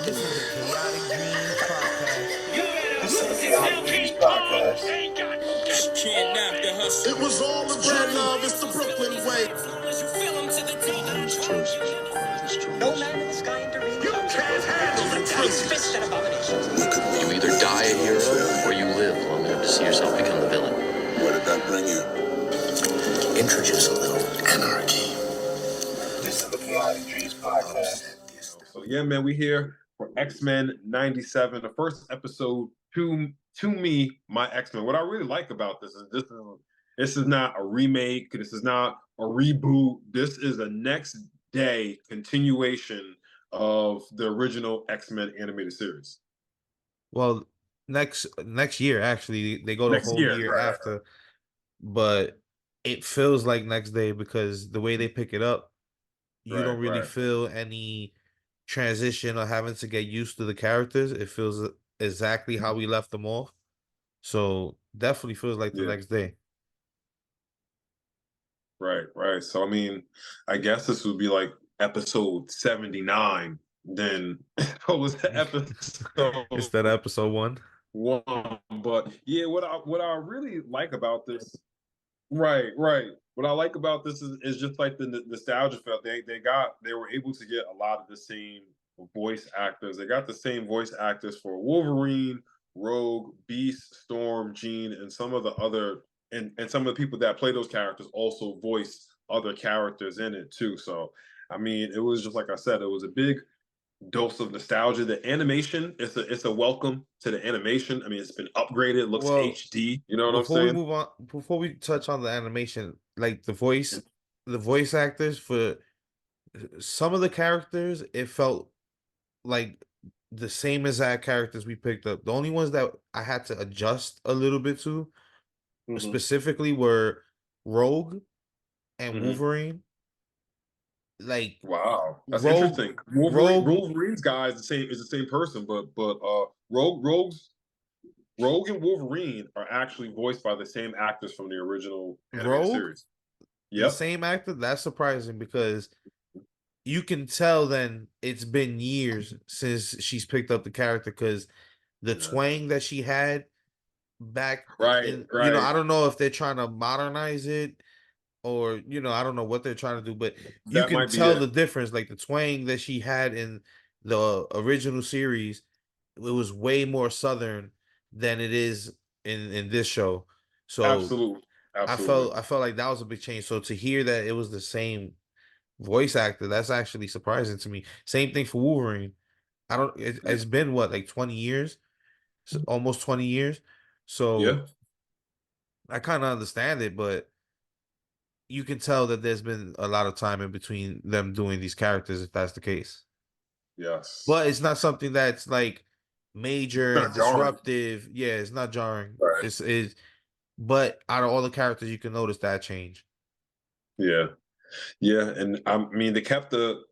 This is the Chaotic Dreams podcast. This is the Chaotic Dreams podcast. It was all a dream. It's the Brooklyn way. No man in the sky intervened. You can't handle the truth. Fist and abominations. You either die a hero or you live long enough to see yourself become the villain. Where did that bring you? Introduce a little anarchy. This is the Chaotic Dreams podcast. So yeah, man, we here for X-Men 97, the first episode to me, my X-Men. What I really like about this is not a remake, this is not a reboot. This is a next day continuation of the original X-Men animated series. Well, next year actually they go the whole year right, after, right. but it feels like next day because the way they pick it up, you don't really Right. feel any transition or having to get used to the characters. It feels exactly how we left them off. So definitely feels like the next day. Right. So I mean, I guess this would be like episode 79. Then what was the episode? Instead of episode 1. But yeah, what I really like about this, right. What I like about this is just like the nostalgia felt. They were able to get a lot of the same voice actors. They got the same voice actors for Wolverine, Rogue, Beast, Storm, Jean, and some of the other and some of the people that play those characters also voice other characters in it too. So I mean, it was just like I said, it was a big dose of nostalgia. The animation, it's a welcome to the animation. I mean, it's been upgraded, it looks HD. You know what I'm saying? Before we touch on the animation, like the voice actors for some of the characters, it felt like the same exact characters we picked up. The only ones that I had to adjust a little bit to specifically were Rogue and Wolverine. Like, wow, that's Rogue, interesting. Wolverine's guy is the same person, but Rogue and Wolverine are actually voiced by the same actors from the original animated series. The same actor. That's surprising because you can tell then it's been years since she's picked up the character because the twang that she had back, right. You know, I don't know if they're trying to modernize it. Or, you know, I don't know what they're trying to do, but you can tell the difference. Like the twang that she had in the original series, it was way more Southern than it is in this show. So absolutely. I felt like that was a big change. So to hear that it was the same voice actor, that's actually surprising to me. Same thing for Wolverine. It's been what, like 20 years, almost 20 years. So I kind of understand it, but you can tell that there's been a lot of time in between them doing these characters, if that's the case. Yes. But it's not something that's like major and disruptive. Jarring. Yeah, it's not jarring. Right. But out of all the characters, you can notice that change. Yeah. And I mean, they kept the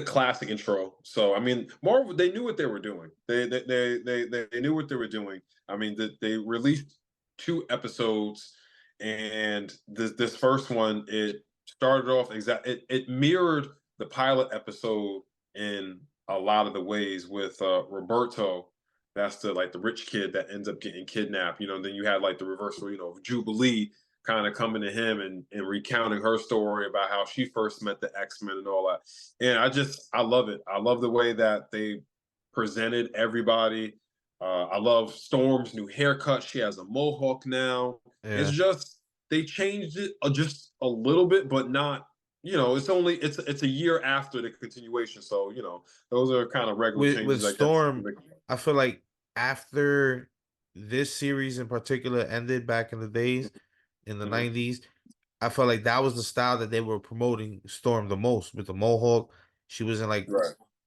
classic intro. So I mean, Marvel, they knew what they were doing. They knew what they were doing. I mean, they released 2 episodes. And this first one, it started off it mirrored the pilot episode in a lot of the ways with Roberto. That's the rich kid that ends up getting kidnapped. You know, then you had like the reversal, you know, Jubilee kind of coming to him and recounting her story about how she first met the X-Men and all that. And I love it. I love the way that they presented everybody. I love Storm's new haircut. She has a mohawk now. Yeah. It's just they changed it just a little bit, but not. You know, it's a year after the continuation, so you know those are kind of regular changes. With Storm, I feel like after this series in particular ended back in the days in the 90s, I felt like that was the style that they were promoting Storm the most with the mohawk. She was in like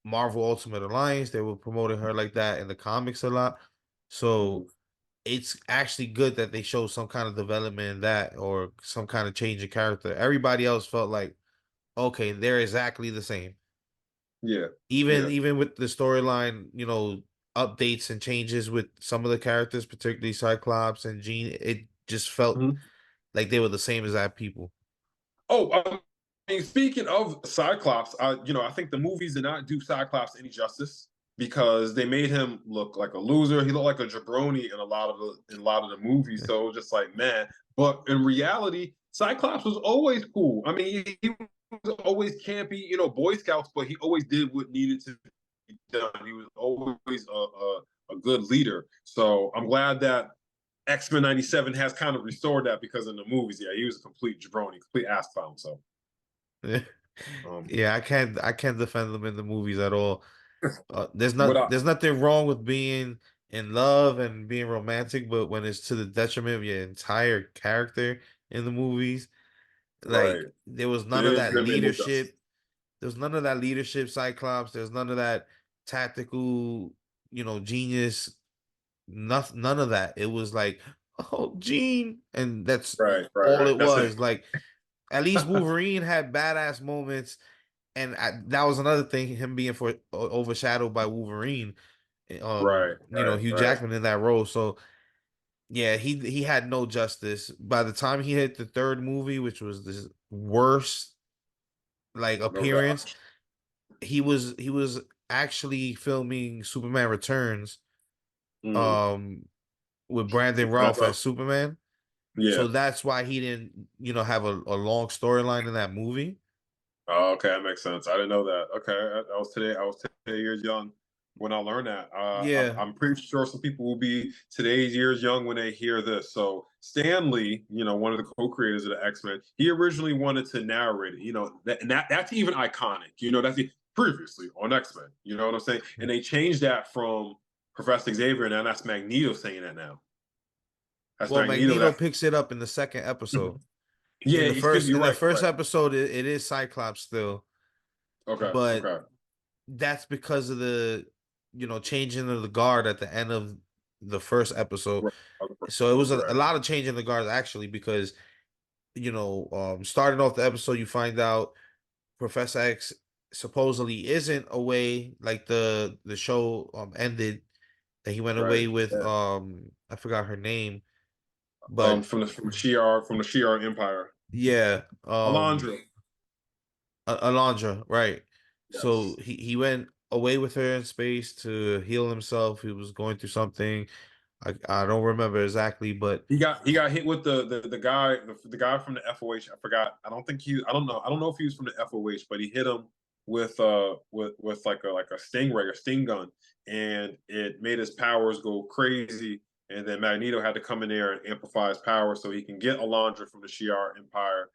Marvel Ultimate Alliance. They were promoting her like that in the comics a lot. So it's actually good that they show some kind of development in that or some kind of change in character. Everybody else felt like, okay, they're exactly the same. Yeah. Even with the storyline, you know, updates and changes with some of the characters, particularly Cyclops and Jean, it just felt like they were the same exact people. Oh, mean, speaking of Cyclops, I think the movies did not do Cyclops any justice because they made him look like a loser. He looked like a jabroni in a lot of the movies. So it was just like, man. But in reality, Cyclops was always cool. I mean, he was always campy, Boy Scouts, but he always did what needed to be done. He was always a good leader. So I'm glad that X-Men '97 has kind of restored that because in the movies, yeah, he was a complete jabroni, complete ass clown. So. Um, Yeah, I can't defend them in the movies at all. what I There's nothing wrong with being in love and being romantic, but when it's to the detriment of your entire character in the movies, right. like there was They none of didn't that give him any justice. leadership. There's none of that leadership Cyclops. There's none of that tactical, genius. Nothing, none of that. It was like, oh, Gene, and that's Right, right, all right. it That's it. was. Like at least Wolverine had badass moments, and that was another thing. Him being overshadowed by Wolverine, Right, right, Hugh right. Jackman in that role. So yeah, he had no justice. By the time he hit the third movie, which was this worst like No appearance, gosh. he was actually filming Superman Returns, Mm. um, with Brandon Routh as Superman. Yeah. So that's why he didn't, have a long storyline in that movie. Oh, okay, that makes sense. I didn't know that. Okay, I was today. I was today years young when I learned that. Yeah. I'm pretty sure some people will be today's years young when they hear this. So Stanley, one of the co-creators of the X-Men, he originally wanted to narrate it. That's even iconic. Previously on X-Men. You know what I'm saying? And they changed that from Professor Xavier, and now that's Magneto saying that now. That's Well, Magneto. Magneto picks it up in the second episode. Yeah, In the excuse me. first You're in the right. You're first right. episode, it is Cyclops still, Okay. but Okay. that's because of the changing of the guard at the end of the first episode. Right. So it was a Right. lot of changing the guard actually because starting off the episode, you find out Professor X supposedly isn't away like the show ended, that he went Right. away with Yeah. I forgot her name, but From the Shi'ar Empire. yeah, Alondra. Alondra, right. So Yes. he went away with her in space to heal himself. He was going through something. I don't remember exactly, but He got hit with the guy from the FOH. I forgot. I don't know if he was from the FOH, but he hit him with like a stingray, a sting gun, and it made his powers go crazy. And then Magneto had to come in there and amplify his power so he can get Alondra from the Shi'ar Empire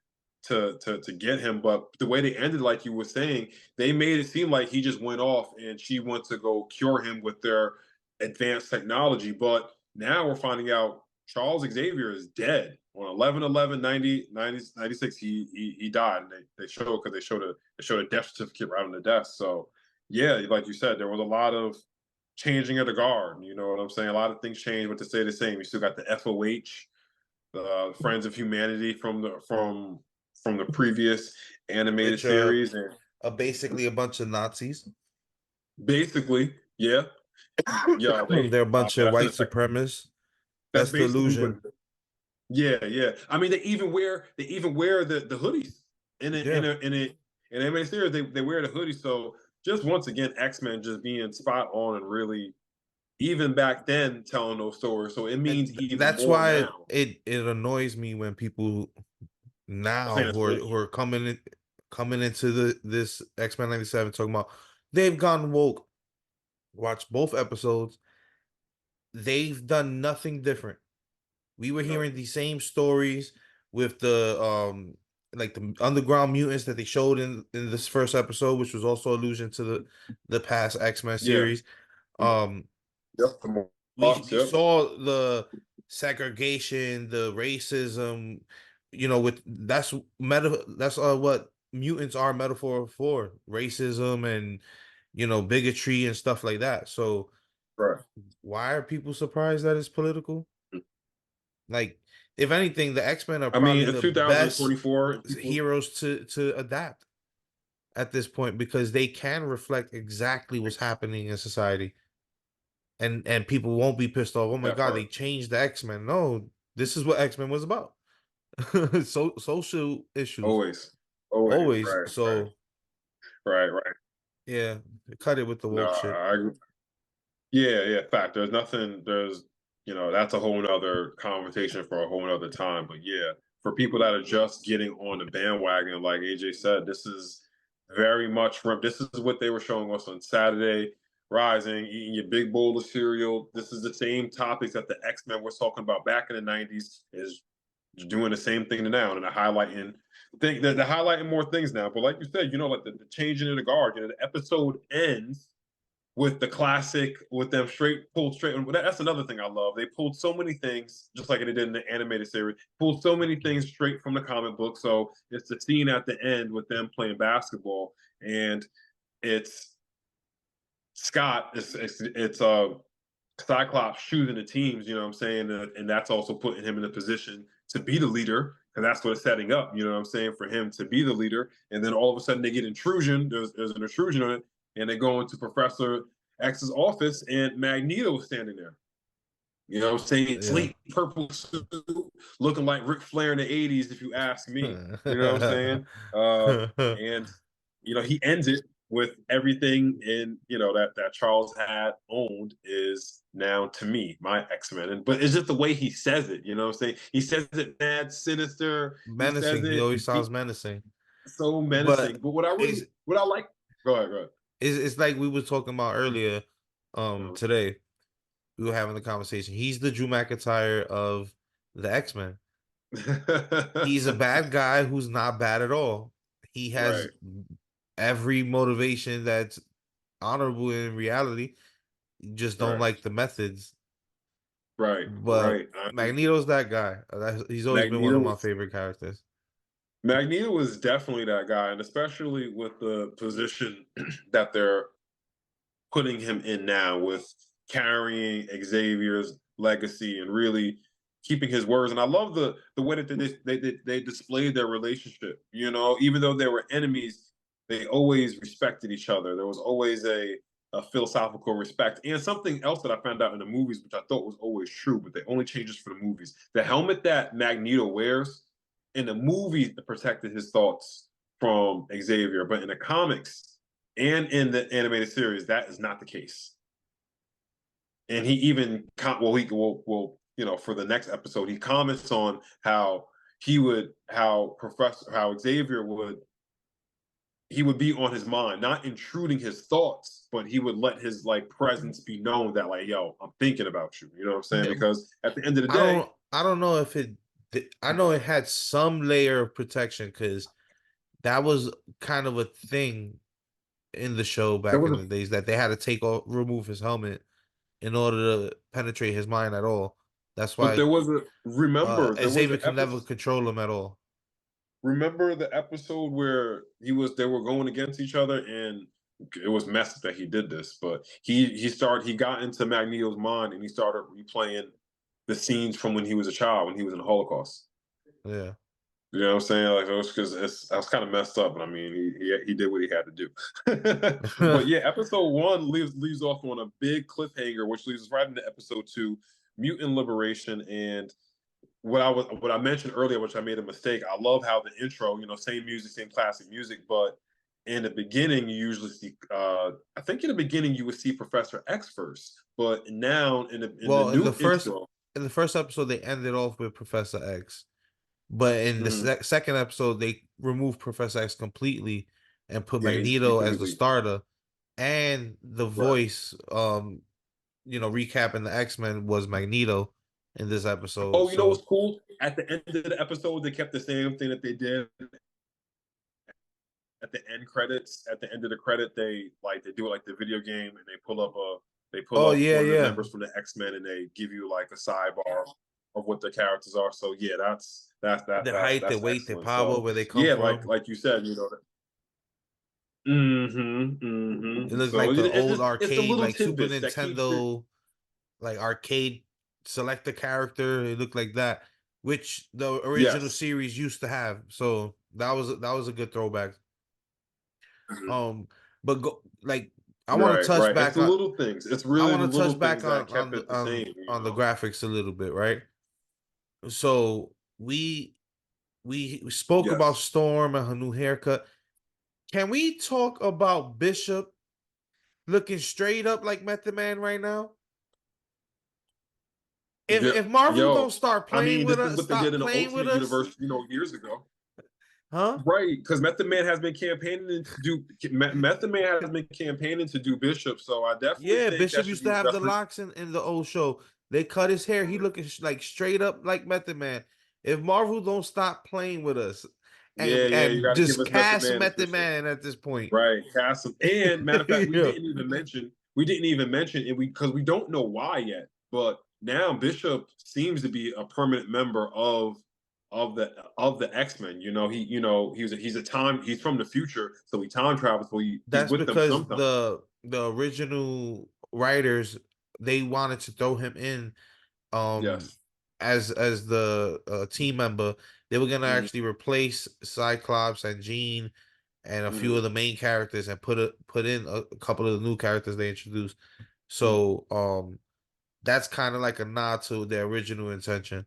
to get him. But the way they ended, like you were saying, they made it seem like he just went off and she went to go cure him with their advanced technology. But now we're finding out Charles Xavier is dead on 11/11/96. He died, and they showed because they showed a death certificate right on the desk. So yeah, like you said, there was a lot of changing of the guard. You know what I'm saying? A lot of things changed, but to say the same, you still got the FOH, the Friends of Humanity from the previous animated which series, and are basically a bunch of Nazis. basically, yeah, yeah, They're a bunch yeah, of that's in white the second. supremacists. That's That's the basically what. illusion. Yeah, yeah. I mean, they even wear the hoodies Yeah. in anime series. They wear the hoodie. So just once again, X-Men just being spot on and really even back then telling those stories. So it And means even that's more why now. it annoys me when people I'm now saying it's who are coming into this X-Men 97 talking about they've gone woke. Watch both episodes. They've done nothing different. We were no. hearing the same stories with the like the underground mutants that they showed in this first episode, which was also allusion to the past X-Men Yeah. series. Um Yep. we Yep. saw the segregation, the racism, with that's what mutants are metaphor for, racism and bigotry and stuff like that. So Right. why are people surprised that it's political? Like, if anything, the X-Men are I mean, probably it's the best 2024. And people. heroes to adapt at this point because they can reflect exactly what's happening in society. And people won't be pissed off. Oh my That god, they part. changed the X-Men. No, this is what X-Men was about. So social issues. Always. always. right, So right. yeah, cut it with the No, woke shit. yeah, fact. There's nothing. That's a whole nother conversation for a whole nother time. But yeah, for people that are just getting on the bandwagon, like AJ said, this is very much from. This is what they were showing us on Saturday. Rising, eating your big bowl of cereal. This is the same topics that the X-Men was talking about back in the '90s. Is doing the same thing now, and they're highlighting. They're highlighting more things now. But like you said, like the changing of the guard. The episode ends with the classic, with them pulled straight. And that's another thing I love. They pulled so many things, just like they did in the animated series, pulled so many things straight from the comic book. So it's the scene at the end with them playing basketball, and it's Scott. It's Cyclops choosing the teams. You know what I'm saying, and that's also putting him in a position to be the leader. And that's what it's setting up, you know what I'm saying, for him to be the leader. And then all of a sudden they get intrusion. There's an intrusion on it, and they go into Professor X's office, and Magneto is standing there. You know what I'm saying? Yeah. Sleek purple suit, looking like Ric Flair in the '80s, if you ask me. You know what I'm saying? And he ends it with everything in that Charles had owned is now to me my X-Men. But it's just the way he says it. You know what I'm saying? He says it mad sinister. He says Menacing. He it always sounds menacing. so menacing. But But what I like. Go ahead. it's like we were talking about earlier Uh, today. We were having the conversation. He's the Drew McIntyre of the X-Men. He's a bad guy who's not bad at all. He has right, every motivation that's honorable in reality. You just don't right, like the methods. right, But right. Magneto's that guy. He's always been one of Magneto my favorite characters. Magneto was definitely that guy, and especially with the position that they're putting him in now, with carrying Xavier's legacy and really keeping his words. And I love the way that they displayed their relationship. Even though they were enemies, they always respected each other. There was always a philosophical respect. And something else that I found out in the movies, which I thought was always true, but they only changed this for the movies. The helmet that Magneto wears in the movies protected his thoughts from Xavier, but in the comics and in the animated series, that is not the case. And he even for the next episode, he comments on how Xavier would be on his mind, not intruding his thoughts, but he would let his presence be known that yo, I'm thinking about you. You know what I'm saying? Yeah, Because at the end of the I day, don't. I don't know if it. I know it had some layer of protection because that was kind of a thing in the show there back was in a the days that they had to remove his helmet in order to penetrate his mind at all. That's but why there was a remember there was Xavier an could never episode. control him at all. Remember the episode where they were going against each other, and it was messed that he did this, but he got into Magneto's mind, and he started replaying the scenes from when he was a child, when he was in the Holocaust. Yeah. You know what I'm saying? Like, it was because I was kind of messed up, but I mean, he did what he had to do. But yeah, episode one leaves off on a big cliffhanger, which leads us right into episode two, Mutant Liberation. And what I mentioned earlier, which I made a mistake. I love how the intro, same music, same classic music, but in the beginning you usually see. I think in the beginning you would see Professor X first, but now in the Well, new intro. in the first episode, they ended off with Professor X, but in the Mhm. second episode, they removed Professor X completely and put Yeah, he's Magneto as the completely starter, and the right. voice, recapping the X-Men was Magneto in this episode. Oh, you know what's So, cool? At the end of the episode, they kept the same thing that they did at the end credits. At the end of the credit, they do it like the video game, and they pull oh up yeah, one of the yeah, members from the X-Men, and they give you like a sidebar of what the characters are. So yeah, their height, their that's weight, their excellent. power, So where they come yeah, from. like you said, It looks So like the it's old just it's the arcade, little like Super tidbits that keeps it. Nintendo, like arcade selector character. It looked like that, which the original Yes. series used to have. So that was a good throwback. Mhm. Um, but like I want to Right, touch right. It's back the on. little things. It's I really the want to little touch back things that kept it the same. on the graphics a little bit, right? So we spoke about Yes. Storm and her new haircut. Can we talk about Bishop looking straight up like Method Man right now? Yeah. If Marvel Yo, don't start I playing mean, with this is us, what they did stop in the playing with Ultimate us, Universe, years ago. huh? Right, because Method Man has been campaigning to do Method Man has been campaigning to do Bishop, so I definitely Yeah, think that Bishop should used be to have the definitely. locks in the old show. They cut his hair. He looking like straight up like Method Man. If Marvel don't stop playing with us Yeah, yeah, you and got to give just us Method cast Man Method official. Man at this point, Right, cast him. And matter of fact, yeah, we didn't even mention, and we because we don't know why yet, but now Bishop seems to be a permanent member of the X-Men. He's from the future, so he time travels, so he's that's with them because sometimes. the original writers they wanted to throw him in um Yes. as the team member. They were gonna Hmm. actually replace Cyclops and Jean and a few Hmm. of the main characters and put in a couple of the new characters they introduced. Hmm. So that's kind of like a nod to their original intention.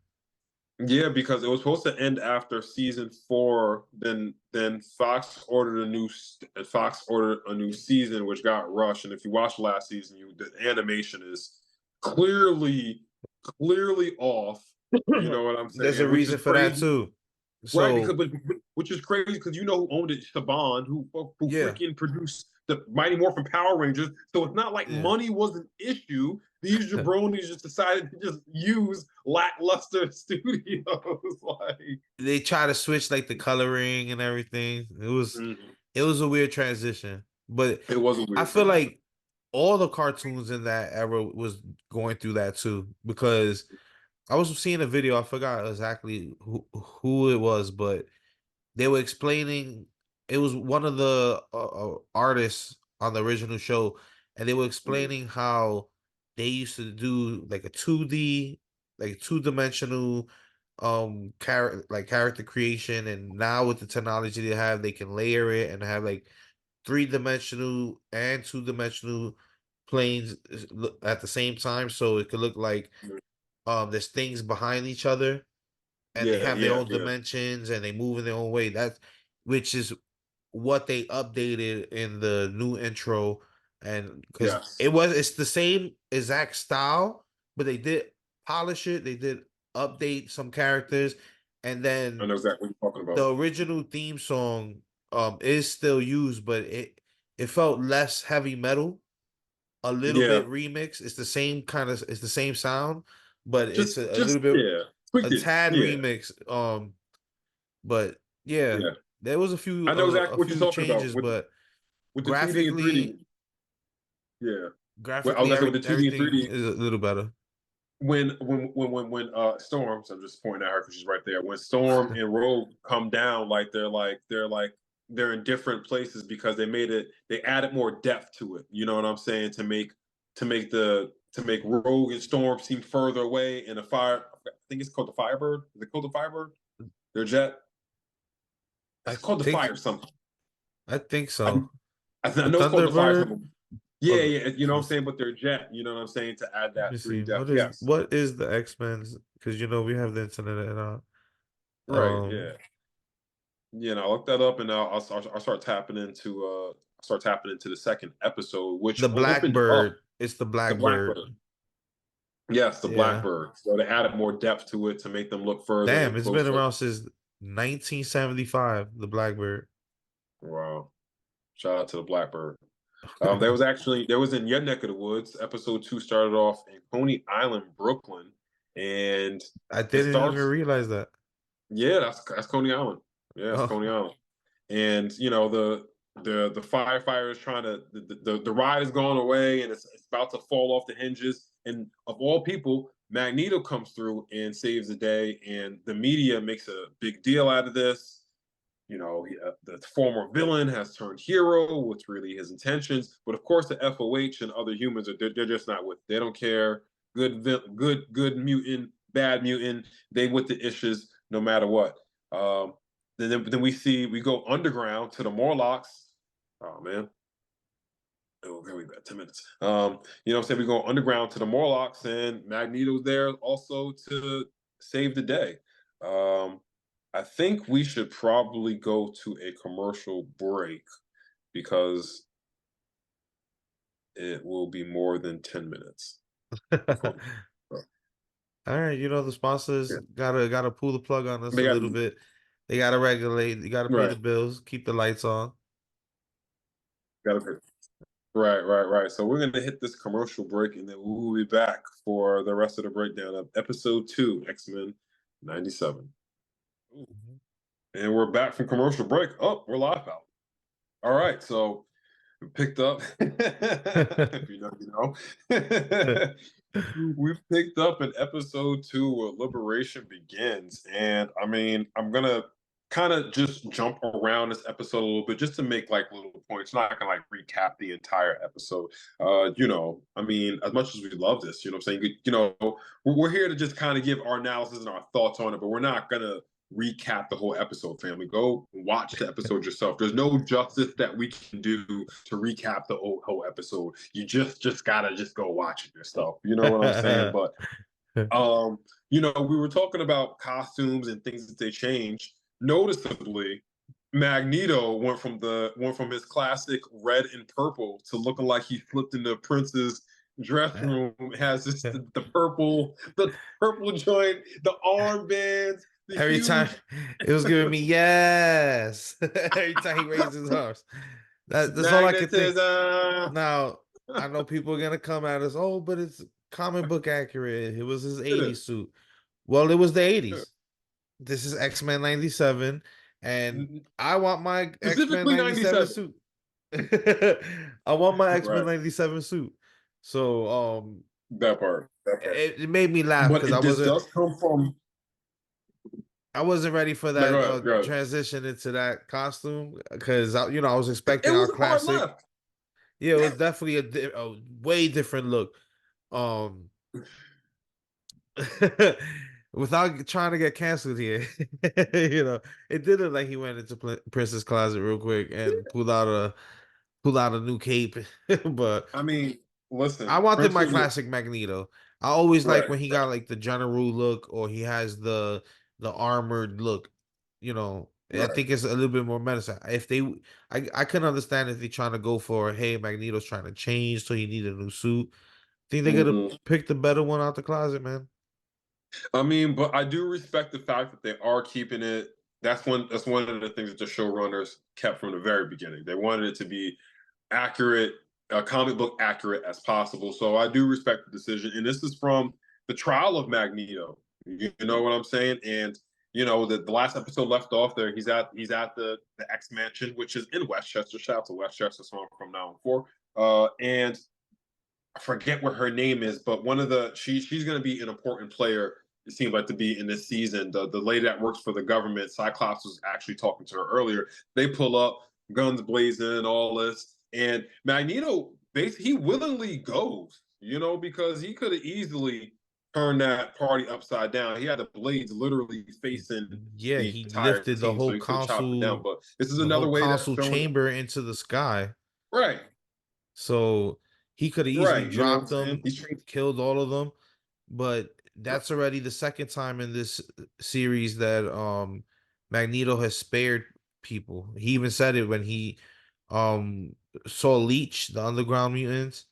Yeah, because it was supposed to end after season 4. Then Fox ordered a new season, which got rushed. And if you watched last season, the animation is clearly clearly off. You know what I'm There's a saying? Which is reason for that crazy, too. right? Because So which is crazy because you know who owned it, Saban, who yeah, freaking produced the Mighty Morphin Power Rangers. So it's not like yeah. money was an issue. These jabronis just decided to just use lackluster studios. Like, They try to switch like the coloring and everything. mhm. It was a weird transition, but It was a I weird feel transition. like all the cartoons in that era was going through that too because I was seeing a video. I forgot exactly who it was, but they were explaining. It was one of the artists on the original show, and they were Mhm. explaining how they used to do like a 2D, like two dimensional character creation, and now with the technology they have, they can layer it and have like 3 dimensional and 2 dimensional planes at the same time, so it could look like there's things behind each other and they Yeah, have their yeah, own yeah. dimensions and they move in their own way. That's which is what they updated in the new intro, and because Yes. it's the same exact style, but they did polish it, they did update some characters, and I then know exactly what you're talking about. the original theme song is still used, but it felt less heavy metal, a little Yeah. bit remix. It's the same sound, but it's a Just little bit yeah. Tweaked a it. tad Yeah. remix. But yeah, Yeah. there was I know a exactly what you're few talking about changes, but with the 2D and 3D. graphically, Yeah. Well, I was graphically, gonna say with the 2D and everything 3D, is a little better. when Storm, so I'm just pointing at her because she's right there. When Storm and Rogue come down, they're in different places because they added more depth to it. You know what I'm saying? To make Rogue and Storm seem further away, and the fire. I think it's called the Firebird. Is it called the Firebird? Their jet. I It's called the think Fire something. I think I, so. I The know it's called the Fire Thunderbird. something. Or Yeah, the, yeah. You know what I'm saying? But their jet. You know what I'm saying? To add let me that see. 3D depth. Yes. What is the X Men's? Because we have the internet and Right. Yeah. Yeah, and I looked that up, and I'll start tapping into the second episode, which the opened up Blackbird. It's the the Blackbird. Blackbird. Yes, the Yeah. Blackbird. So they added more depth to it to make them look further and Damn, it's been closer. around since 1975. The Blackbird. Wow! Shout out to the Blackbird. There was in your neck of the woods. Episode 2 started off in Coney Island, Brooklyn, and I it didn't even starts. realize that. Yeah, that's Coney Island. Yeah, that's Oh, Coney Island. And the firefighter is trying to the ride is going away and it's about to fall off the hinges. And of all people, Magneto comes through and saves the day. And the media makes a big deal out of this. The former villain has turned hero. What's really his intentions? But of course, the FOH and other humans they're just not with. They don't care. Good mutant, bad mutant. They with the issues no matter what. Um, then we go underground to the Morlocks. Oh man. Okay, we got 10 minutes. You know what I'm saying? We go underground to the Morlocks and Magneto's there also to save the day. Um, I think we should probably go to a commercial break because it will be more than 10 minutes before we go. All right, the sponsors Yeah. gotta pull the plug on us They a got little bit. They gotta regulate. You gotta pay the right. bills, keep the lights on. Got to right. So we're gonna hit this commercial break, and then we'll be back for the rest of the breakdown of episode 2, X-Men '97. Mhm. And we're back from commercial break. Oh, we're live out. All right, so we picked up. If you know, you know. We've picked up in episode 2 where Liberation begins. And I mean, I'm gonna kind of just jump around this episode a little bit just to make like little points. Not gonna like recap the entire episode. I mean, as much as we love this, you know what I'm saying? We're here to just kind of give our analysis and our thoughts on it, but we're not gonna recap the whole episode, family. Go watch the episode yourself. There's no justice that we can do to recap the whole episode. You just gotta just go watch it yourself. You know what I'm saying? But we were talking about costumes and things that they changed. Noticeably, Magneto went from his classic red and purple to looking like he flipped into Prince's dress room. Has this the purple joint, the armbands, the Every time huge. it was giving me yes. Every time he raised his arms. That's all I could think. Magnetism. Now, I know people are gonna come at us, oh, but it's comic book accurate. It was his It 80s is. suit. Well, it was the Yeah. 80s. This is X-Men 97, and I want my X-Men Specifically 97 '97. suit. I want my X-Men Right. 97 suit. So That part. That part. it made me laugh But because I this wasn't does come from. I wasn't ready for No, that go ahead. Go ahead. transition into that costume because I was It expecting our was a hard classic. left. Yeah, it was definitely a way different look. Um, without trying to get canceled here, it did look like he went into Prince's closet real quick and pulled out a new cape. But I mean, I listen, wanted Prince my was classic Magneto. I always like right. when he got like the general look or he has the armored look. I Right. think it's a little bit more menacing. I can understand if they're trying to go for, hey, Magneto's trying to change, so he need a new suit. Think they could have Mhm. picked the better one out the closet, man. I mean, but I do respect the fact that they are keeping it. That's one of the things that the showrunners kept from the very beginning. They wanted it to be accurate, comic book accurate as possible. So I do respect the decision. And this is from the trial of Magneto. You know what I'm saying? And the last episode left off there. He's at the X Mansion, which is in Westchester. Shout out to Westchester, so I'm from now on for. And I forget what her name is, but one of the she's going to be an important player. It seems like to be in this season. The lady that works for the government, Cyclops was actually talking to her earlier. They pull up, guns blazing, all this, and Magneto basically he willingly goes, because he could have easily turned that party upside down. He had the blades literally facing Yeah, the he entire lifted the team, so whole he could have chopped it down. console, But this is the whole another way that's console showing chamber into the sky. right, So he could have easily right. You know what I'm dropped saying? them, He's trained. killed all of them. But that's already the second time in this series that Magneto has spared people. He even said it when he um saw Leech, the underground mutants.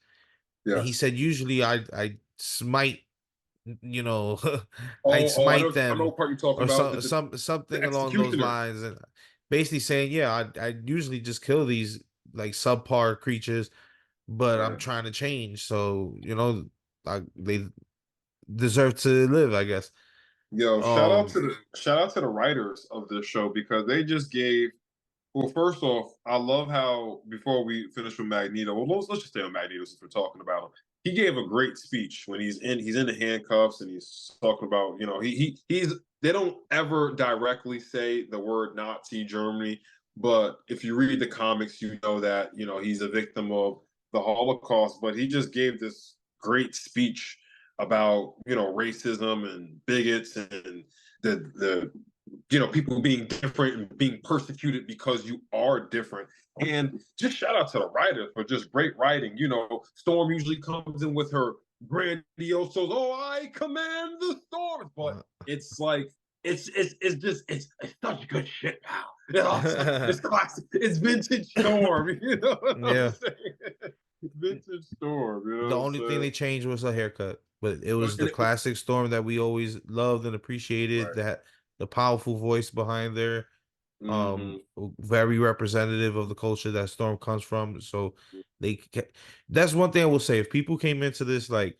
He Yes. said usually I smite, you know, I'd Oh, smite I know them what part you're talking or about. something The along those executioner. lines, and basically saying, yeah, I usually just kill these like subpar creatures, but I'm Right. trying to change, so they deserve to live, I guess. Yo, Um, shout out to the writers of this show because they just gave. Well, first off, I love how before we finish with Magneto, well, let's just stay on Magneto since we're talking about him. He gave a great speech when he's in the handcuffs and he's talking about he's they don't ever directly say the word Nazi Germany, but if you read the comics, you know that he's a victim of the Holocaust. But he just gave this great speech about racism and bigots and the people being different and being persecuted because you are different. And just shout out to the writers for just great writing. Storm usually comes in with her grandiose, oh, I command the storms, but it's like it's such good shit, pal. It's classic. It's vintage Storm. You know what I'm Yeah. saying? It's vintage Storm. You know The what I'm only thing saying? they changed was a haircut, but it was the And classic Storm that we always loved and appreciated. right. That the powerful voice behind there, Mm-hmm. very representative of the culture that Storm comes from. So that's one thing I will say. If people came into this like,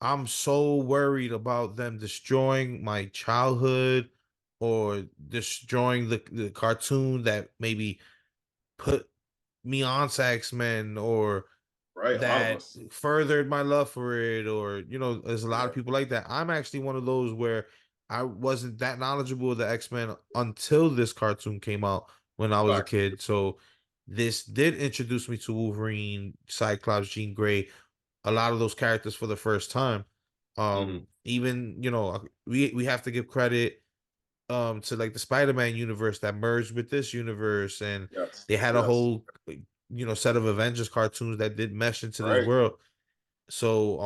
I'm so worried about them destroying my childhood or destroying the cartoon that maybe put me on to X-Men or Right. A lot of that us. furthered my love for it, or there's a lot of Yeah. people like that. I'm actually one of those where I wasn't that knowledgeable of the X-Men until this cartoon came out when I was a Facts. kid. So this did introduce me to Wolverine, Cyclops, Jean Grey, a lot of those characters for the first time. Mm-hmm. Even we have to give credit to like the Spider-Man universe that merged with this universe, and Yes. they had a Yes. whole set of Avengers cartoons that did mesh into this Right. world. So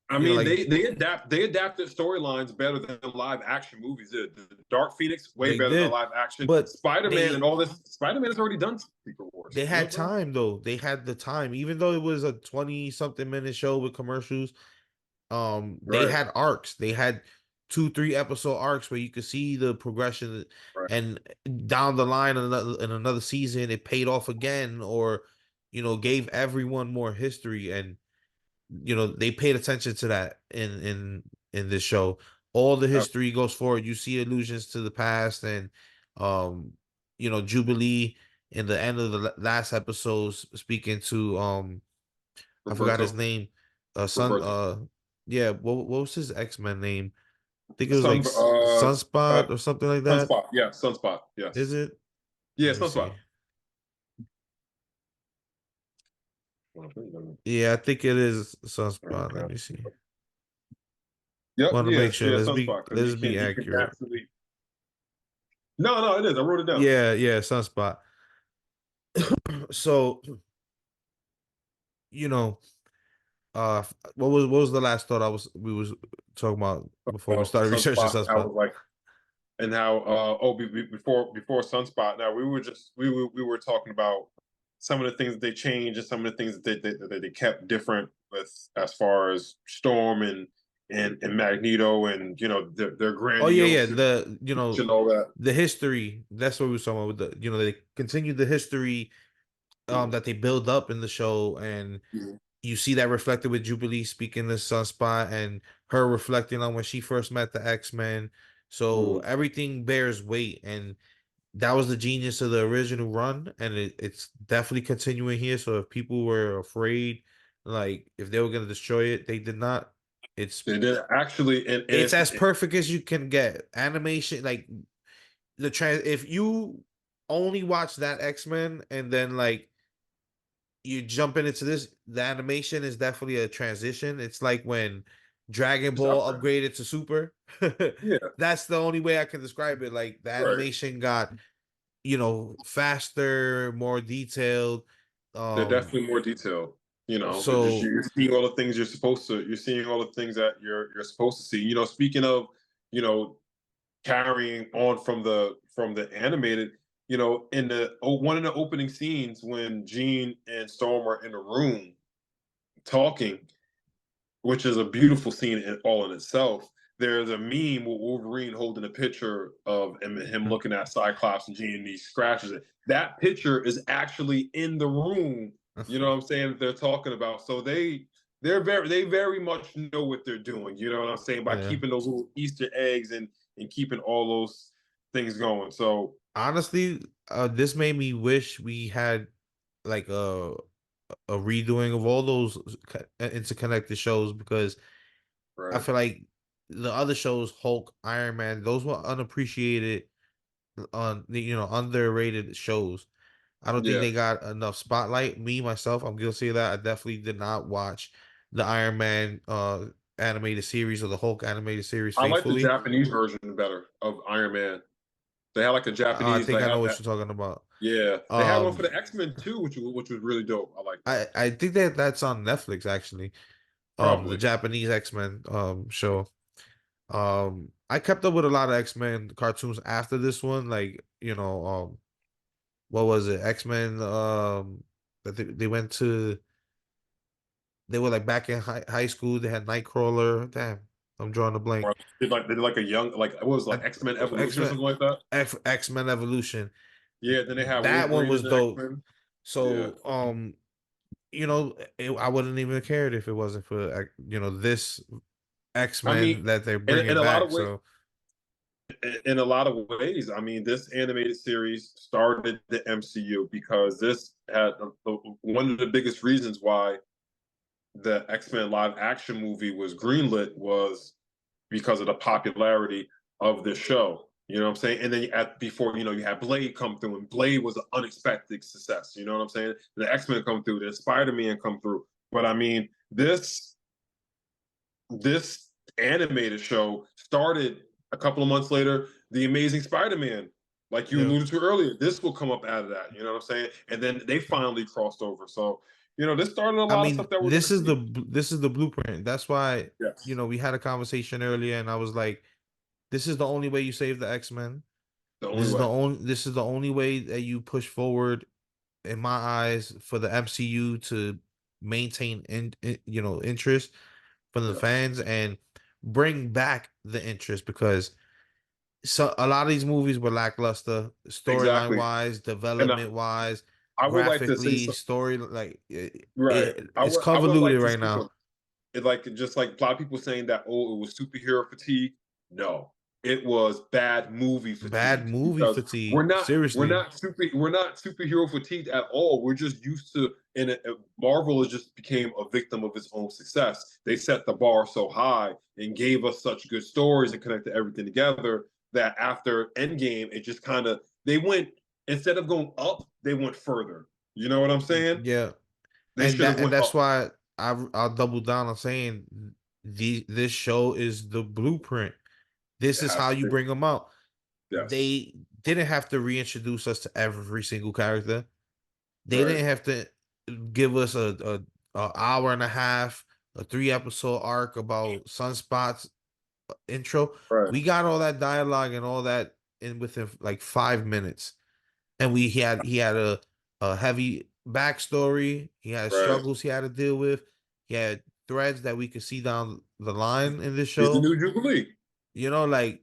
I mean, like they adapted storylines better than live action movies did. The Dark Phoenix way they better than did, live action. but Spider Man and all this. Spider Man has already done Secret Wars. they You know had what I'm saying? time though. They had the time, even though it was a 20 something minute show with commercials. They Right. had arcs. They had 2-3 episode arcs where you could see the progression, Right. and down the line in another season it paid off again, or gave everyone more history. And they paid attention to that in this show. All the That's history goes forward. You see allusions to the past, and um Jubilee in the end of the last episodes speaking to I forgot his Roberto. name. Son. Roberto. Yeah. What was his X-Men name? I think it was like Sun. Sunspot or something like that. Sunspot. Yeah. Sunspot. Is Yes. it? Yeah. Let me Sunspot. see. Yeah, I think it is Sunspot. Let Okay. me see. Yep. Want to make Yes. sure. Yeah. Let's be Sunspot because let's be he can accurate. actually. No. No. It is. I wrote it down. Yeah, yeah, Sunspot. So you know, what was the last thought we was talking about before we started researching Sunspot. I Sunspot? was like, and how before Sunspot. Now we were talking about some of the things that they changed and some of the things that they kept different with as far as Storm and Magneto and their Oh yeah, yeah. grandiose The and all that. the history. That's what we were talking about. With they continued the history that they build up in the show, and Mhm. you see that reflected with Jubilee speaking to Sunspot and her reflecting on when she first met the X-Men. So Mhm. everything bears weight, and that was the genius of the original run, and it's definitely continuing here. So if people were afraid, like if they were gonna destroy it, they did not. It's They did actually, and it's it's as perfect as you can get. Animation, like if you only watch that X-Men and then like you jumping into this, the animation is definitely a transition. It's like when Dragon it's Ball upgrade. upgraded to Super. Yeah, That's the only way I can describe it. Like the right. animation got, faster, more detailed. They're Um, definitely more detailed. so You're seeing all the things you're supposed to. You're seeing all the things that you're supposed to see. Speaking of, you know, carrying on from the animated. In one of the opening scenes when Jean and Storm are in the room talking, which is a beautiful scene all in itself. There's a meme with Wolverine holding a picture of him looking at Cyclops and Jean and he scratches it. That picture is actually in the room. You know what I'm saying? That they're talking about. So they very much know what they're doing. You know what I'm saying? By yeah. keeping those little Easter eggs and keeping all those things going. So Honestly, this made me wish we had like a redoing of all those interconnected shows, because I right. feel like the other shows, Hulk, Iron Man, those were unappreciated, on the underrated shows. I don't think Yeah. they got enough spotlight. Me myself, I'm guilty of that. I definitely did not watch the Iron Man animated series or the Hulk animated series I like the faithfully. Japanese version better of Iron Man. They had like a I Japanese, think they I know had what that. you're talking about. Yeah, they had one for Um, the X-Men too, which was really dope. I like that. I think that's on Netflix actually. The Probably. Japanese X-Men show. I kept up with a lot of X-Men cartoons after this one, like, what was it? X-Men, that they went to, they were like back in high school, they had Nightcrawler. Damn, I'm drawing a blank. Or they did like a young like what was it, like I- X-Men Evolution or X-Men something like that. X-Men Evolution. Yeah, then they had That one Wolverine and was the dope. X-Men. Yeah. So, I wouldn't even have cared if it wasn't for this I mean, X-Men that they're in bringing a lot of back. ways, So in a lot of ways, I mean, this animated series started the MCU because this had one of the biggest reasons why the X-Men live action movie was greenlit was because of the popularity of this show. You know what I'm saying? And then before, you had Blade come through, and Blade was an unexpected success. You know what I'm saying? The X-Men come through, then Spider-Man come through. But I mean, this animated show started a couple of months later, The Amazing Spider-Man. Like you yeah. alluded to earlier, this will come up out of that. You know what I'm saying? And then they finally crossed over. So, this started a I lot of mean, stuff that we're going to see. this is the blueprint. That's why, Yes. we had a conversation earlier, and I was like, this is the only way you save the X-Men. The only way. This is the only way that you push forward, in my eyes, for the MCU to maintain interest from the Yes. fans and bring back the interest, because a lot of these movies were lackluster, storyline Exactly. wise, And development wise, I would like to say graphically, something. story, like Right. it's I would like convoluted to right say now. something. Like just like a lot of people saying that it was superhero fatigue. No, it was bad movie Bad fatigue movie because we're fatigue, not we're seriously. not super we're not superhero fatigued at all. We're just used to Marvel has just became a victim of its own success. They set the bar so high and gave us such good stories and connected everything together that after Endgame, it just kind of they went instead of going up, they went further. You know what I'm saying? Yeah, They should have and went that's up. why I'll double down on saying this show is the blueprint. This It is has how to you be. bring them out. Yes. They didn't have to reintroduce us to every single character. They Right. didn't have to give us a hour and a half, a 3 episode arc about Sunspots intro. Right. We got all that dialogue and all that in within like 5 minutes, and he had a heavy backstory. He had Right. struggles he had to deal with. He had threads that we could see down the line in this He's the show. new Jubilee. Like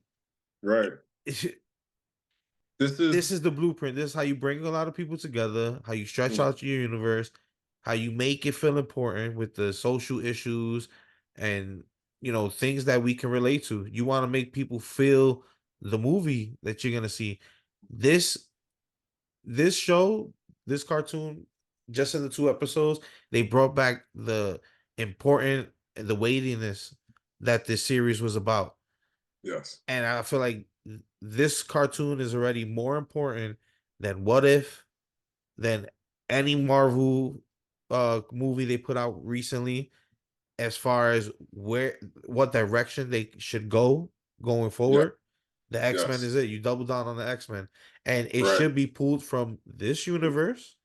Right. This is this is the blueprint. This is how you bring a lot of people together, how you stretch Mhm. out your universe, how you make it feel important with the social issues and things that we can relate to. You want to make people feel the movie that you're gonna see. This this show, this cartoon, just in the 2 episodes, they brought back the weightiness that this series was about. yes. And I feel like this cartoon is already more important than What If, than any Marvel movie they put out recently, as far as what direction they should go going Yeah. forward. The X-Men Yes. is it. You double down on the X-Men. And it Right. should be pulled from this universe,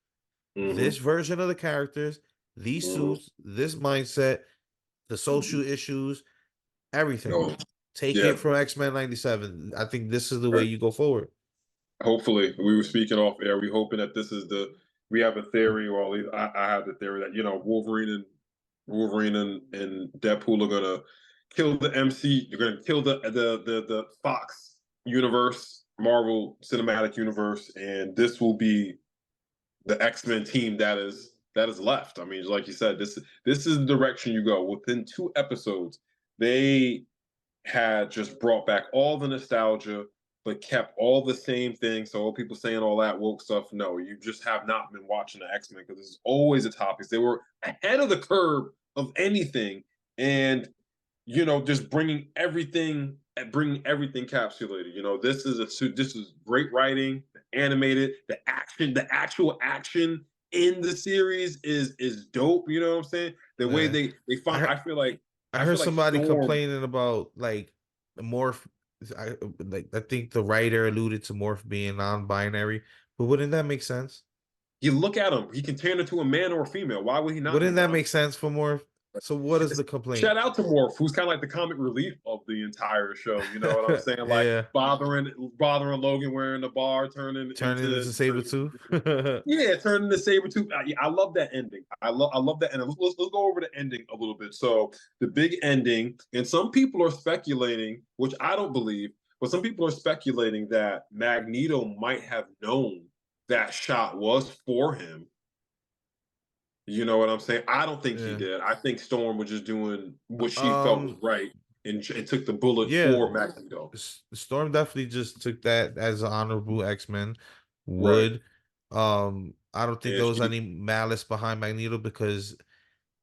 this Mm-hmm. version of the characters, these Mm-hmm. suits, this mindset, the social issues, everything. No. Take Yeah. it from X-Men 97. I think this is the way Right. you go forward. Hopefully, we were speaking off air. We hoping that this is we have a theory, or at least I have the theory that Wolverine and Deadpool are gonna kill the MC. They're gonna kill the Fox universe, Marvel Cinematic Universe, and this will be the X-Men team that is left. I mean, like you said, this is the direction you go. Within 2 episodes, they had just brought back all the nostalgia, but kept all the same things. So all people saying all that woke stuff, no, you just have not been watching the X-Men because it's always a topic. They were ahead of the curve of anything, and just bringing everything capsulated. This is great writing, animated, the actual action in the series is dope. You know what I'm saying? The way Yeah. they I find, heard, I I heard feel like somebody Storm. complaining about like the morph. I think the writer alluded to morph being non-binary, but wouldn't that make sense? You look at him; he can turn into a man or a female. Why would he not be Wouldn't that non? make sense for morph? So what is the complaint? Shout out to Morph, who's kind of like the comic relief of the entire show. You know what I'm saying? Like Yeah, bothering Logan wearing the bar, turning into Sabretooth. yeah, turning the Sabretooth. I love that ending. I love that ending. Let's go over the ending a little bit. So the big ending, and some people are speculating, which I don't believe, but some people are speculating that Magneto might have known that shot was for him. You know what I'm saying? I don't think he Yeah. did. I think Storm was just doing what she felt was Um. right and took the bullet Yeah. for Magneto. Storm definitely just took that as an honorable X-Men Right. would. I don't think And there was she, any malice behind Magneto because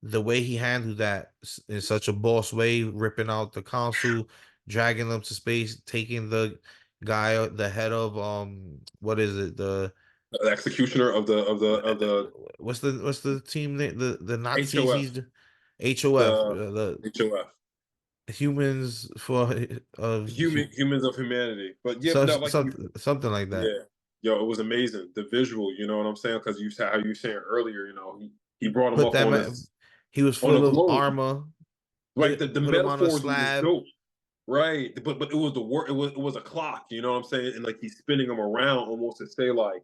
the way he handled that in such a boss way, ripping out the console, dragging them to space, taking the guy, the head of what is it? the executioner of the What's the team name? The Nazis. HOF, He's HOF, the the HOF, humans for humans of humanity. But yeah, so, no, like you, something like that. yeah, yo, it was amazing. The visual, you know what I'm saying? Because you said how you saying earlier, he brought him Put up that on man. He was a full of globe. armor. Like the Put him on a metaphors were just slab. dope. Right. But it was the work it was a clock, you know what I'm saying? And like he's spinning them around almost to say like,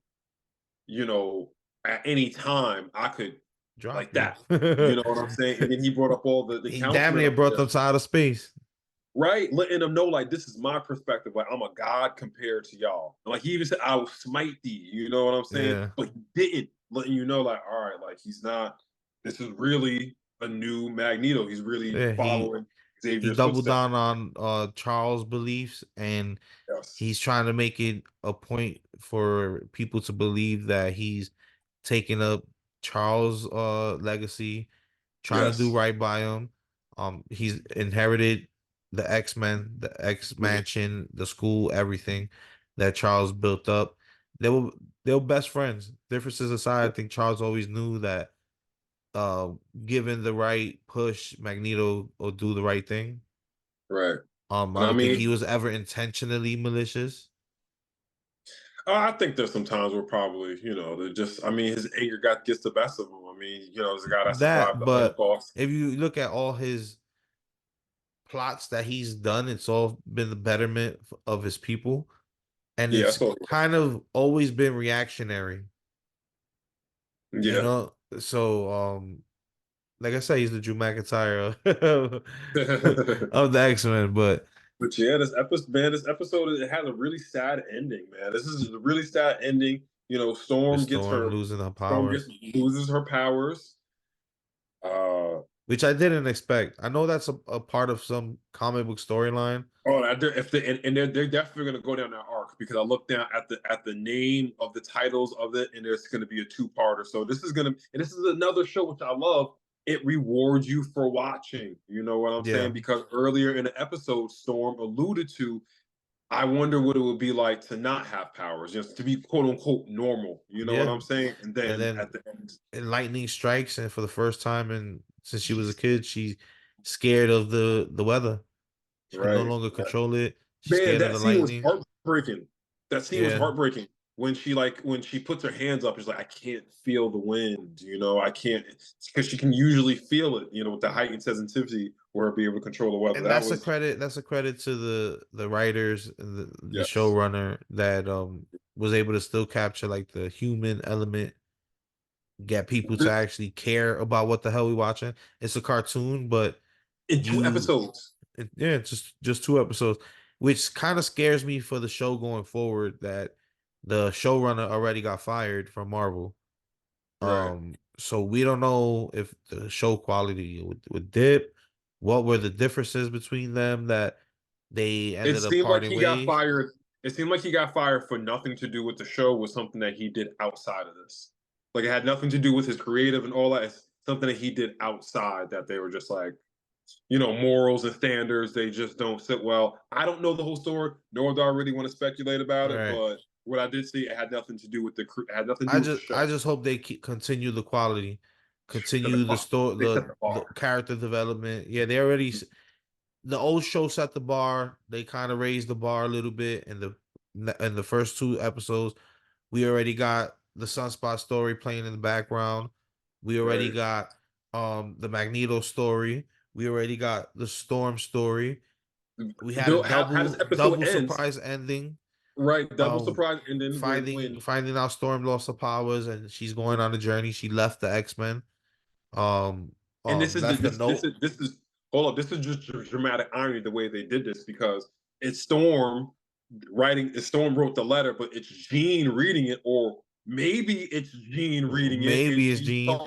you know, at any time I could Drop like you. that. You know what I'm saying? And then he brought up all the He damn counseling near up brought there. them to outer space. Right, letting them know like this is my perspective. Like I'm a god compared to y'all. And, like he even said, "I will smite thee." You know what I'm saying? Yeah. But he didn't, letting you know like, all right, like he's not. This is really a new Magneto. He's really Yeah. following He Xavier's doubled footsteps. down on Charles' beliefs, and Yes, he's trying to make it a point for people to believe that he's taking up Charles' legacy, trying to do yes, right by him. He's inherited the X-Men, the X mhm, Mansion, the school, everything that Charles built up. They were best friends. Differences aside, I think Charles always knew that uh given the right push, Magneto will do the right thing. right. I And I don't think he mean, was ever intentionally malicious. I think there's some times where probably they're just. I mean, his anger gets the best of him. I mean, there's a guy that survived That, the but Holocaust. if you look at all his plots that he's done, it's all been the betterment of his people, and Yeah, it's so kind of always been reactionary, you yeah. know. So, like I said, he's the Drew McIntyre of, of the X-Men, but But yeah, this episode it has a really sad ending, man. This is a really sad ending. with Storm gets Storm her losing her Storm gets powers, loses her powers. Uh which I didn't expect. I know that's a part of some comic book storyline. if they and they're definitely gonna go down that arc because I looked down at the name of the titles of it, and there's gonna be a two-parter. So this is another show which I love. It rewards you for watching. You know what I'm Yeah, saying? Because earlier in the episode, Storm alluded to I wonder what it would be like to not have powers, just to be quote unquote normal. You know what yeah. I'm saying? And And then then at the end, lightning strikes, and for the first time, and since she was a kid, she's scared of the weather. She can no right? longer control it. She's Man, scared of that the scene was lightning. heartbreaking. That scene was Yeah, heartbreaking when she puts her hands up. She's like, I can't feel the wind. I can't because she can usually feel it. With the heightened sensitivity, where her be able to control the weather. and That that's a was credit. That's a credit to the writers and the yes, showrunner that was able to still capture like the human element, get people to actually care about what the hell we watching. It's a cartoon, but in two you, episodes. yeah, just 2 episodes, which kind of scares me for the show going forward. That the showrunner already got fired from Marvel. Right. So we don't know if the show quality would dip. What were the differences between them that they It ended up seemed like parting he got ways? fired. It seemed like he got fired for nothing to do with the show, was something that he did outside of this. Like it had nothing to do with his creative and all that. It's something that he did outside that they were just like, morals and standards, they just don't sit well. I don't know the whole story, nor do I really want to speculate about it, Right. but what I did see, it had nothing to do with it had nothing to I do with the just I show. just hope they continue the quality, Because continue the story, they set the the bar. character development. Yeah, they already the old show set the bar. They kind of raised the bar a little bit in the first 2 episodes. We already got the Sunspot story playing in the background. We already Right. got the Magneto story. We already got the Storm story. We had a How does episode double ends? surprise ending. Right, double Um, surprise, and then when finding out Storm lost her powers and she's going on a journey. She left the X-Men. Um, and this is left a this note. is this is hold up, this is just dramatic irony the way they did this because it's Storm Storm wrote the letter, but it's Jean reading it, or maybe it's Jean reading it, and Maybe it's she's Jean.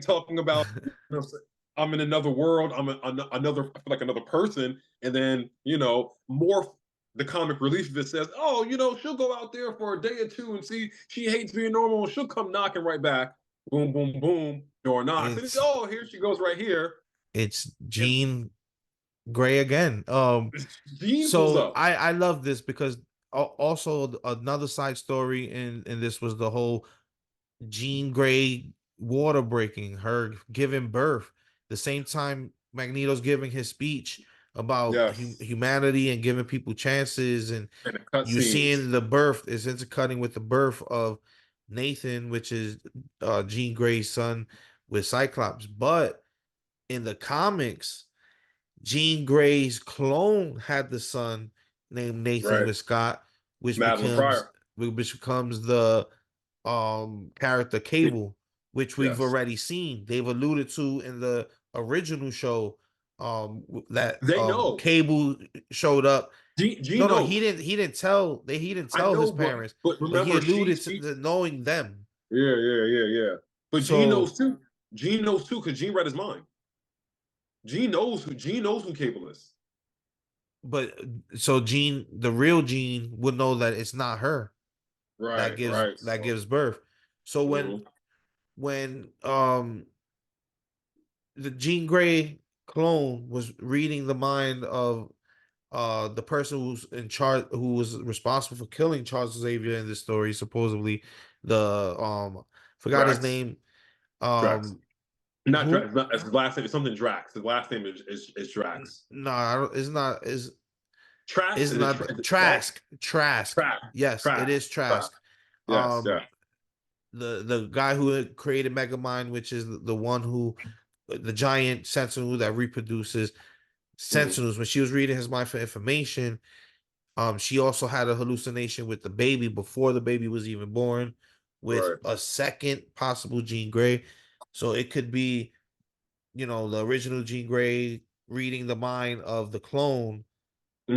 talking about I'm in another world, another I feel like another person, and then more the comic relief of it says, oh, she'll go out there for a day or two and see she hates being normal, and she'll come knocking right back. Boom, boom, boom. Door knocks, and It's oh, here she goes right here. it's And Jean Grey again. Jean pulls So up. I love this because also another side story in this was the whole Jean Grey water breaking, her giving birth. The same time Magneto's giving his speech about Yes, humanity and giving people chances, and and the cut you scenes. seeing the birth is intercutting with the birth of Nathan, which is Jean Grey's son with Cyclops. But in the comics, Jean Grey's clone had the son named Nathan Right, with Scott, Madeline Pryor. which becomes the character Cable, which we've Yes, already seen. They've alluded to in the original show that they know. Cable showed up. Jean No, knows. He didn't tell he didn't I tell his know, parents, but but he remember, alluded to knowing them. yeah. But Jean knows So too. Jean knows too because Jean read his mind. Jean knows who Cable is. but so Jean, the real Jean, would know that it's not her Right. that So, gives birth. So mhm. when the Jean Grey clone was reading the mind of the person who's in charge, who was responsible for killing Charles Xavier in this story, supposedly the forgot his Drax, name. Drax, Um not who? Drax. Not, his last name is something Drax. His last name is Drax. No, I don't, Trask it's is it? not Is it Trask? Trask. Trask. Yes, it Trask. is Trask. Trask. Yes. Um Yeah. the guy who created Megamind, which is the one who the giant sentinel that reproduces Mhm. sentinels. When she was reading his mind for information, she also had a hallucination with the baby before the baby was even born, with Right. a second possible Jean Grey. So it could be, the original Jean Grey reading the mind of the clone. So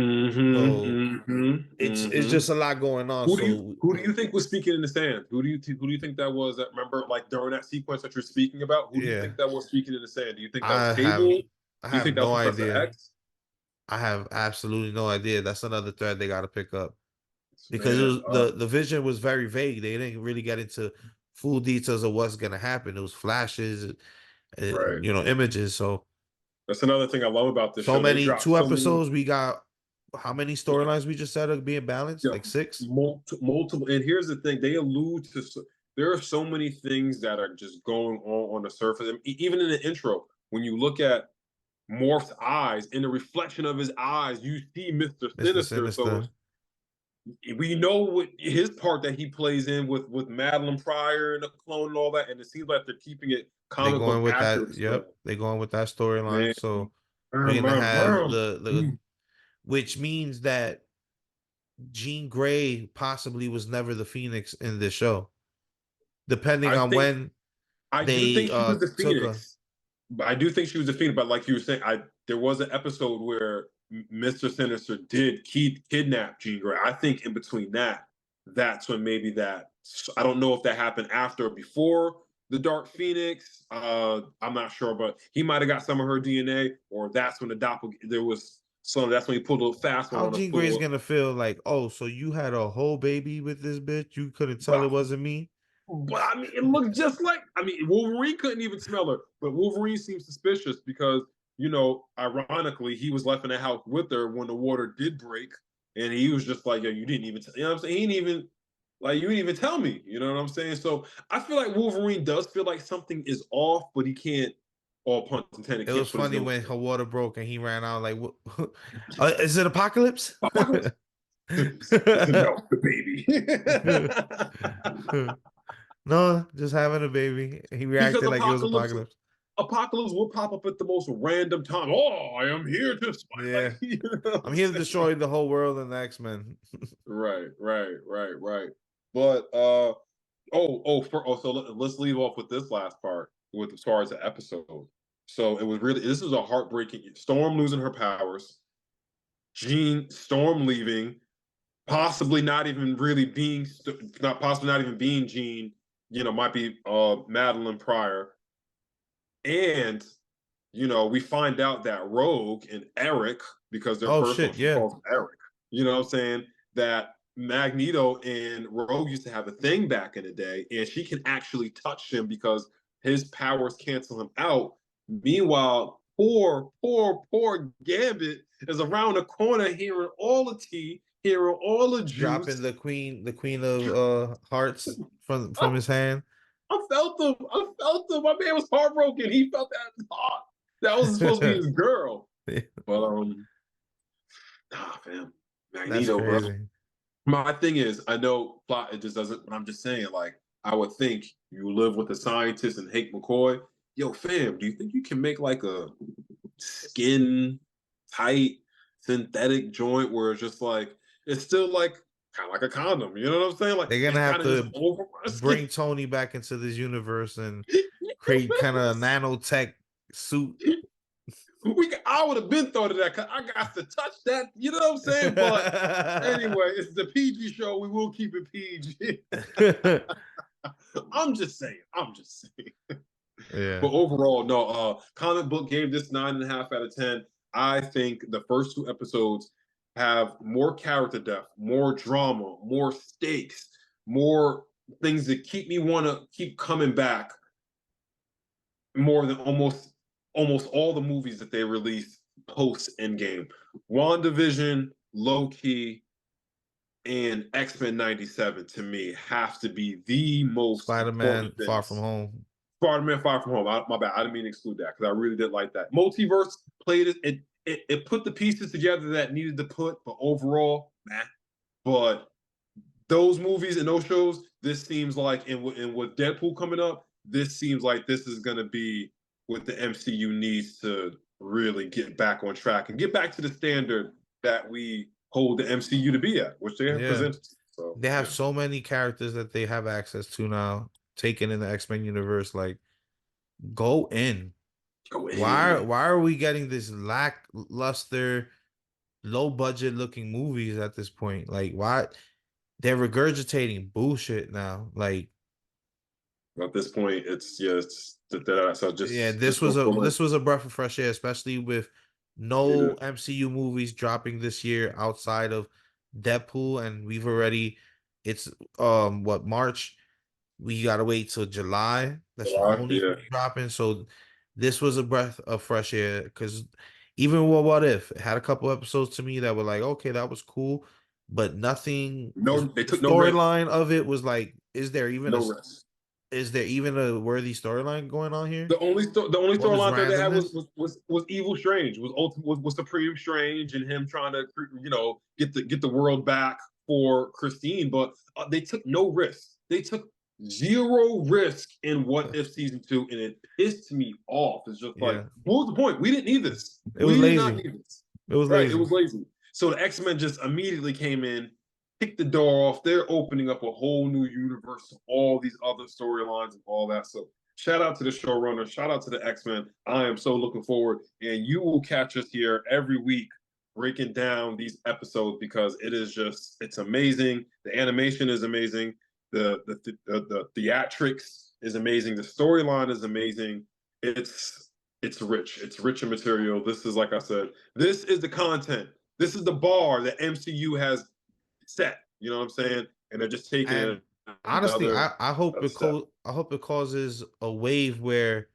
it's just a lot going on. So Who do you think was speaking in the sand? Who do you think that was? That remember like during that sequence that you're speaking about? Who do you yeah, think that was speaking in the sand? Do you think that was I have Cable? I Do you have think that no was Professor idea. X? I have absolutely no idea. That's another thread they got to pick up, because it Man, was, the vision was very vague. They didn't really get into full details of what's gonna happen. It was flashes, right. images. So That's another thing I love about this so show. They many dropped two so many. episodes. We got how many storylines we just said are being balanced? Yeah, Like six. multiple. And here's the thing: they allude to. There are so many things that are just going on the surface. I mean, even in the intro, when you look at Morph's eyes, in the reflection of his eyes, you see Mister Mr. Sinister. So Sinister. we know what his part that he plays in with Madeline Pryor and the clone and all that. And it seems like they're keeping it They comic book going with that. accurate Yep. still. They going with that storyline. Man, So we're gonna have the mm. which means that Jean Grey possibly was never the Phoenix in this show, depending I on think when I do they think she was the took her. Phoenix. But I do think she was the Phoenix. But like you were saying, there was an episode where Mister Sinister did kidnap Jean Grey. I think in between that's when maybe that. I don't know if that happened after or before the Dark Phoenix. I'm not sure, but he might have got some of her DNA, or that's when the doppelganger. There was some. That's when he pulled a little fast one How on us. Jean Grey's gonna feel like, oh, so you had a whole baby with this bitch? You couldn't tell it But wasn't me? I mean, it looked just like. I mean, Wolverine couldn't even smell her, but Wolverine seems suspicious because ironically, he was left in the house with her when the water did break, and he was just like, "Yo, you didn't even." You know what I'm saying? He didn't even like you didn't even tell me. You know what I'm saying? So I feel like Wolverine does feel like something is off, but he can't. All puns intended, It was can't put his funny nose when to her it. water broke and he ran out like, what? Is it apocalypse? Apocalypse. No, the baby. No, just having a baby. He Because reacted like it was Apocalypse apocalypse. Apocalypse will pop up at the most random time. Oh, I am here to Yeah, like, you know what I'm here to saying? destroy the whole world in the X-Men. Right. But so let's leave off with this last part with as far as the episode. So it was really this was a heartbreaking Storm losing her powers, Jean Storm leaving, possibly not even really being not possibly not even being Jean, might be Madeline Pryor. And we find out that Rogue and Eric, because their Oh first shit, one she yeah. calls him Eric, you know what I'm saying? That Magneto and Rogue used to have a thing back in the day, and she can actually touch him because his powers cancel him out. Meanwhile, poor Gambit is around the corner hearing all the tea, hearing all the Dropping juice. the queen of hearts from I, his hand. I felt him. I felt him. My man was heartbroken. He felt that heart. That was supposed to be his girl. But fam, That's Magneto, bro. crazy. My thing is, I know plot it just doesn't. But I'm just saying, like, I would think you live with a scientist and Hank McCoy. Yo, fam, do you think you can make like a skin tight synthetic joint where it's just like it's still like kind of like a condom? You know what I'm saying? Like They're it's gonna have kind of just to over my skin. bring Tony back into this universe and create kind of a nanotech suit. I would have been thought of that because I got to touch that. You know what I'm saying? But anyway, it's the PG show. We will keep it PG. I'm just saying. Yeah. But overall, no. Comic book gave this 9.5 out of 10. I think the first two episodes have more character depth, more drama, more stakes, more things that keep me want to keep coming back more than almost all the movies that they released post Endgame. WandaVision, Loki, and X-Men 97 to me have to be the most Spider-Man important Far From things. Home. Spider-Man Far From Home. My bad. I didn't mean to exclude that because I really did like that. Multiverse played it put the pieces together that needed to put, but overall, nah. But those movies and those shows, this seems like, and with Deadpool coming up, this seems like this is going to be what the MCU needs to really get back on track and get back to the standard that we hold the MCU to be at, which they have Yeah. presented. So They have so many characters that they have access to now, taken in the X-Men universe. Like, go in. go in. Why are we getting this lackluster, low budget looking movies at this point? Like, why they're regurgitating bullshit now? Like, At this point, it's so yeah, just go full in. this was a breath of fresh air, especially with no Yeah. MCU movies dropping this year outside of Deadpool, and we've already it's what, March. We gotta wait till July. That's the only Yeah. movie dropping. So this was a breath of fresh air because even what if it had a couple episodes to me that were like, okay, that was cool, but nothing. No, they The took no risk. storyline of it was like, No risk. is there even a worthy storyline going on here? The only All this storyline that they had randomness. was Evil Strange, was Supreme Strange and him trying to get the world back for Christine, but they took no risk. They took zero risk in What If season 2, and it pissed me off. It's just like, Yeah, what was the point? We didn't need this. it was We did not lazy. need this. It was Right? It lazy. was lazy. So the X-Men just immediately came in, kicked the door off. They're opening up a whole new universe, all these other storylines and all that. So shout out to the showrunner, shout out to the X-Men. I am so looking forward, and you will catch us here every week breaking down these episodes because it's amazing. The animation is amazing. The theatrics is amazing. The storyline is amazing. It's rich. It's rich in material. This is, like I said, this is the content. This is the bar that MCU has set. You know what I'm saying? And they're just taking And it honestly, another step. I hope it causes a wave where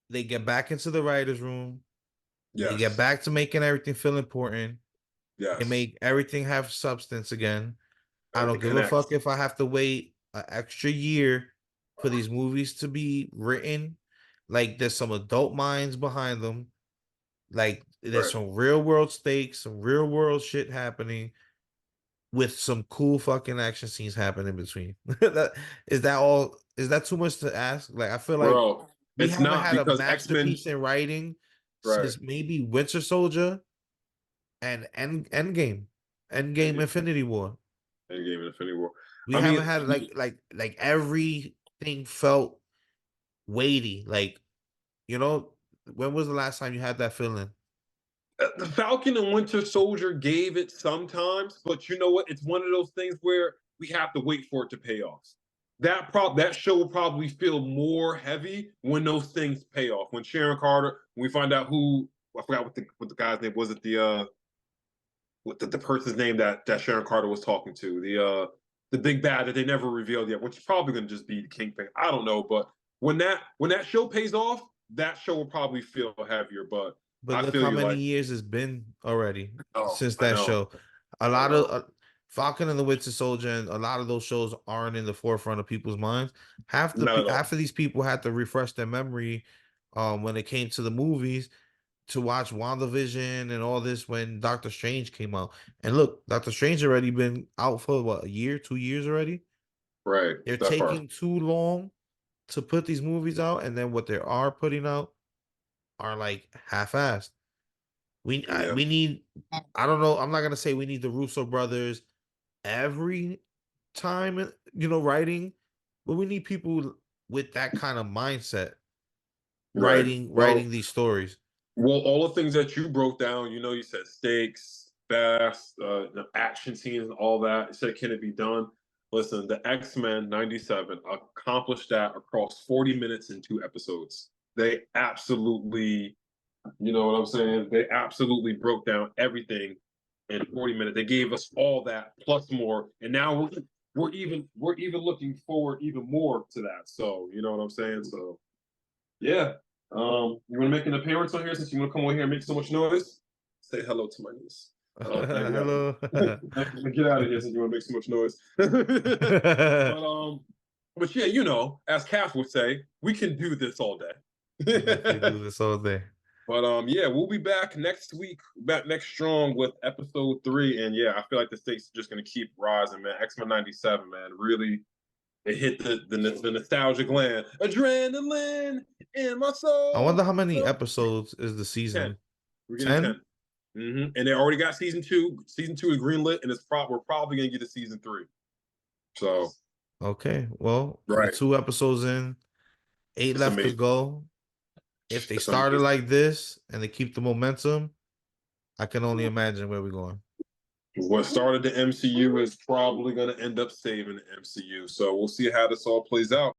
they get back into the writers' room. They get Yes. back to making everything feel important. They Yes. make everything have substance again. I don't Everything give a connects. fuck if I have to wait an extra year for these movies to be written. Like, there's some adult minds behind them. Like, there's Right. some real world stakes, some real world shit happening with some cool fucking action scenes happening in between. That all? Is that too much to ask? Like, I feel like Bro. We It's haven't not had a because X-Men, masterpiece in writing right? since maybe Winter Soldier and Endgame, Endgame Endgame, Infinity War. Endgame, and Infinity War. We I haven't mean, had like everything felt weighty. Like, you know, when was the last time you had that feeling? The Falcon and Winter Soldier gave it sometimes, but you know what? It's one of those things where we have to wait for it to pay off. That show will probably feel more heavy when those things pay off. When Sharon Carter, when we find out who, I forgot what the guy's name was. It the person's name that Sharon Carter was talking to, the big bad that they never revealed yet, which is probably going to just be the Kingpin. I don't know, but when that show pays off, that show will probably feel heavier. But But I look feel how you, many like, years it's been already oh, since I that know, show. A I lot of know, Falcon and the Winter Soldier and a lot of those shows aren't in the forefront of people's minds. not at all. Half of these people had to refresh their memory when it came to the movies to watch WandaVision and all this when Doctor Strange came out. And look, Doctor Strange already been out for what, a year, 2 years already? Right, They're that part. taking too long to put these movies out, and then what they are putting out are like half-assed. Yeah, We need. I don't know. I'm not gonna say we need the Russo brothers every time, writing, but we need people with that kind of mindset right. writing these stories. Well, all the things that you broke down, you said stakes, fast, the action scenes, and all that. You said, can it be done? Listen, the X-Men 97 accomplished that across 40 minutes and 2 episodes. They absolutely, you know what I'm saying? They absolutely broke down everything in 40 minutes. They gave us all that plus more. And now we're even looking forward even more to that. So, you know what I'm saying? So yeah. You want to make an appearance on here since you want to come on here and make so much noise? Say hello to my niece. Thank you. Hello. Get out of here since you want to make so much noise. But yeah, as Cass would say, we can do this all We definitely day. do this all day. But yeah, we'll be back next week, back next strong with episode 3. And yeah, I feel like the stakes are just gonna keep rising, man. X-Men 97, man, really it hit the nostalgia gland. Adrenaline in my I wonder how soul. many episodes is the 10. season? We're getting 10? 10. And they already got season 2. Season 2 is greenlit, and we're probably gonna get to season 3. So Okay. Well, we're right, 2 episodes in, 8 it's left to amazing. go. If they It's started amazing. like this and they keep the momentum, I can only imagine where we're going. What started the MCU is probably gonna end up saving the MCU. So we'll see how this all plays out.